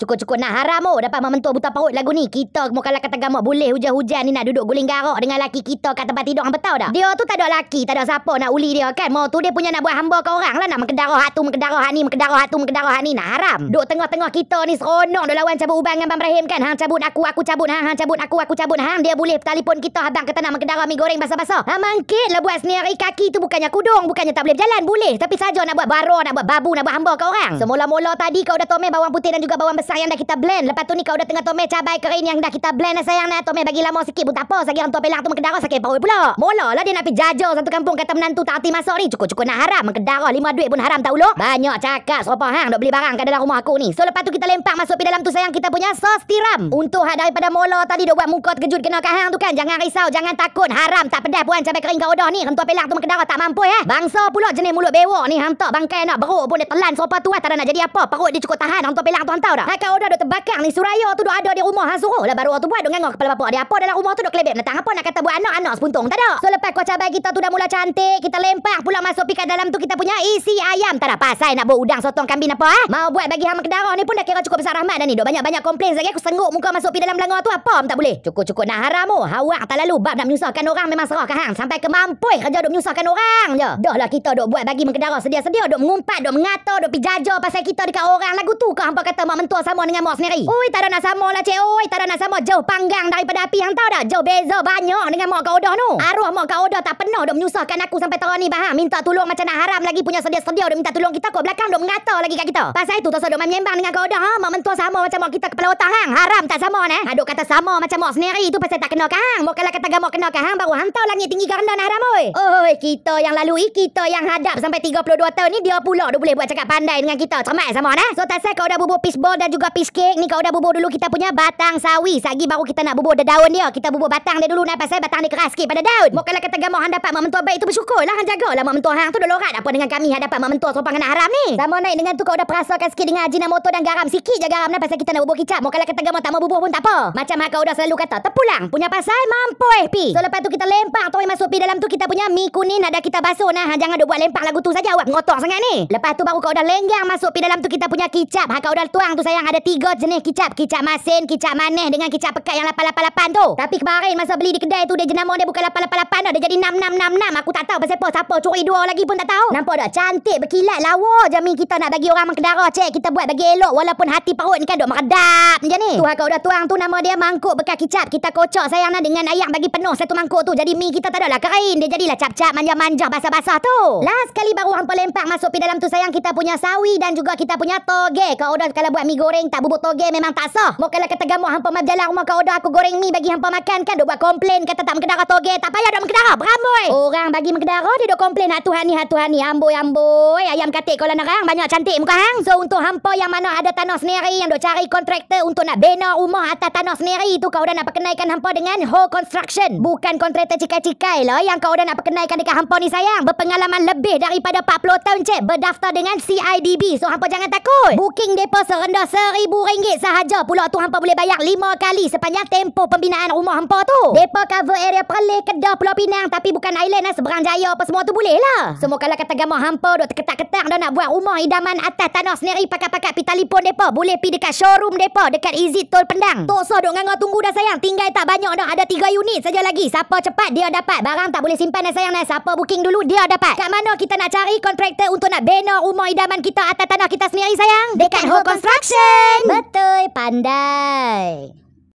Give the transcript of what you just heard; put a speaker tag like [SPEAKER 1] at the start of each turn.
[SPEAKER 1] Cukup-cukup nak haram dapat mentua buta perut lagu ni. Kita mau kalau kata gamak boleh hujan-hujan ni nak duduk guling garuk dengan laki kita kat tempat tidur. Hang tahu dah. Dia tu tak ada laki, tak ada siapa nak uli dia kan. Mau tu dia punya nak buat hamba ke orang lah, nak mengkedarah hak tu, mengkedarah hak ni, mengkedarah hak tu, mengkedarah hak ni. Nak haram. Duk tengah-tengah kita ni seronok dah lawan cabut uban dengan Bang Ibrahim kan. Hang cabut aku cabut hang, hang cabut aku cabut hang. Dia boleh telefon kita, abang kata nak mengkedarah mi goreng basah-basah. Ha mangkit lah buat sendiri. Kaki tu bukannya kudung, bukannya tak boleh berjalan, boleh. Tapi saja nak buat baro, nak buat babu, nak buat hamba ke orang. Semula-mula tadi kau dah tomeh bawang putih dan juga bawang besar yang dah kita blend. Lepas tu ni kau dah tengah tomeh cabai kering yang dah kita blend dah sayang nak. Tomeh bagi lama sikit pun tak apa. Sagi hang tua pelang tu mengkedarah sakit perut pula. Mula lah dia nak pergi jajah satu kampung kata menantu tak hati masuk ni. Cukup-cukup nak haram mengkedarah 5 duit pun haram tak uluk. Banyak cakap serupa hang dok beli barang kat dalam rumah aku ni. So lepas tu kita lempak masuk pi dalam tu sayang kita punya sos tiram. Untuk hak daripada mula tadi dok buat muka terkejut kena kat hang tu kan. Jangan risau, jangan takut. Haram tak pedas puan cabai kering kau dah ni. Hang tua pelang tu mengkedarah tak mampu Bangsa pula jenis mulut bewok ni hang tak bangkai nak beruk pun dia telan serupa tu tak ada nak jadi apa. Perut dia cukup tahan. Hang tua pelang tu hang tahu dah. Kau dah dok terbakar ni suraya tu dok ada di rumah hang suruh lah baru tu buat dok ngangok kepala bapak dia apa dalam rumah tu dok kelebek datang apa nak kata buat anak sepuntung tak ada. So lepas kuah cabai kita tu dah mula cantik, kita lempak pula masuk pi kat dalam tu kita punya isi ayam. Tak ada pasal nak buat udang sotong kambing apa mau buat bagi hang mengkedarah ni pun dah kira cukup besar rahmat dah ni. Dok banyak-banyak komplain lagi aku sengguk muka masuk pi dalam belanga tu apa tak boleh. Cukup-cukup nak haram awak tak lalu bab nak menyusahkan orang memang serah ke hang sampai ke mampui kerja dok menyusahkan orang je. Dah lah kita dok buat bagi mengkedarah sedia-sedia dok mengumpat dok mengata dok pi jajah pasal kita dekat orang lagu tu ke hampa kata mak mentua sama dengan mak sendiri. Oi tak ada nak sama lah cik oi, tak ada nak sama, jauh panggang daripada api hang tahu dah. Jauh beza banyak dengan mak kau dah tu. Arwah mak kau dah tak pernah dok menyusahkan aku sampai tahun ni bah. Minta tolong macam nak haram lagi punya sedia-sedia dok minta tolong kita kau belakang dok mengata lagi kat kita. Pasal itu tak dok menyembang dengan kau dah mak mentua sama macam mak kita kepala otak hang. Haram tak sama nah. Dok kata sama macam mak sendiri tu pasal tak kena ke hang. Mak kalau kata gamak kena ke hang baru hang tahu langit tinggi ke rendah nak haram oi. Oi kita yang lalui, kita yang hadap sampai 32 tahun ni dia pula dok boleh buat cakap pandai dengan kita. Cermat sama nah. So tak kau dah bubur fishball dan juga fish cake ni kau dah bubur dulu kita punya batang sawi. Sagi baru kita nak bubur daun dia. Kita bubur batang dia dulu nak pasal batang dia keras sikit pada daun. Mak kalau kata gamak hang dapat mak mentua baik tu bersyukurlah hang jagalah mak mentua hang tu dah lorat apa dengan kami hang dapat mak mentua serupa kena haram ni. Sama naik dengan tu kau dah perasakan sikit dengan ajinomoto dan garam sikit je garam pasal kita nak bubur kicap. Mak kalau kata gamak tak mau bubur pun tak apa. Macam hak kau dah selalu kata terpulang punya pasal mampoi pi. So lepas tu kita lempak tu masuk pi dalam tu kita punya mi kuning ada kita basuh nah. Hang jangan duk buat lempak lagu tu saja awak ngotor sangat ni. Lepas tu baru kau dah lenggang masuk pi dalam tu kita punya kicap. Hak kau dah tuang tu sayang ada 3 jenis kicap. Kicap masin, kicap manis dengan kicap pekat yang 888 tu. Tapi kemarin masa beli di kedai tu dia jenama dia bukan 888 dah, dia jadi 6666. Aku tak tahu pasal apa. Siapa curi 2 lagi pun tak tahu. Nampak tak cantik berkilat lawa je mi kita nak bagi orang mengkedarah cek. Kita buat bagi elok walaupun hati perut ni kan duk meredap macam ni. Tu hak kau dah tuang tu nama dia mangkuk bekas kicap. Kita kocok sayang nak dengan air bagi penuh satu mangkuk tu. Jadi mi kita tak adalah kering. Dia jadilah cap-cap manja-manja basah-basah tu. Last kali baru hampa lempak masuk pi dalam tu sayang kita punya sawi dan juga kita punya toge. Kau dah kalau buat mi goreng tak bubur toge memang tak sah. Mau kalau kata gamak hampa mai jalan rumah kau dah aku goreng mi bagi hampa makan kan duk buat komplain kata tak mengkedarah toge. Tak payah duk mengkedarah beramboi. Orang bagi mengkedarah dia duk komplain hak Tuhan ni amboi ayam katik kolam nerang banyak cantik muka hang. So untuk hampa yang mana ada tanah sendiri yang duk cari kontraktor untuk nak bina rumah atas tanah sendiri tu kau dah nak perkenalkan hampa dengan Ho Construction. Bukan kontraktor cikai-cikai lah yang kau dah nak perkenalkan dekat hampa ni sayang. Berpengalaman lebih daripada 40 tahun cek berdaftar dengan CIDB. So hampa jangan takut. Booking depo serendah RM1,000 sahaja. Pula tu hampa boleh bayar 5 kali sepanjang tempoh pembinaan rumah hampa tu. Depo cover area Perlis, Kedah, Pulau Pinang tapi bukan island lah, Seberang Jaya apa semua tu boleh lah. Semua kalau kata gamak hampa duk terketak-ketak dah nak buat rumah idaman atas tanah sendiri pakat-pakat pi telefon depo. Boleh pi dekat showroom depo dekat Exit Tol Pendang. Tok so duk nganga tunggu dah sayang. Tinggal tak banyak dah, ada 3 unit saja lagi. Siapa cepat dia dapat. Barang tak boleh simpan dah sayang dah. Siapa booking dulu dia dapat. Kat mana kita nak cari kontraktor untuk nak bina rumah idaman kita atas tanah kita sendiri sayang? Dekat Ho Construction. Betul, pandai.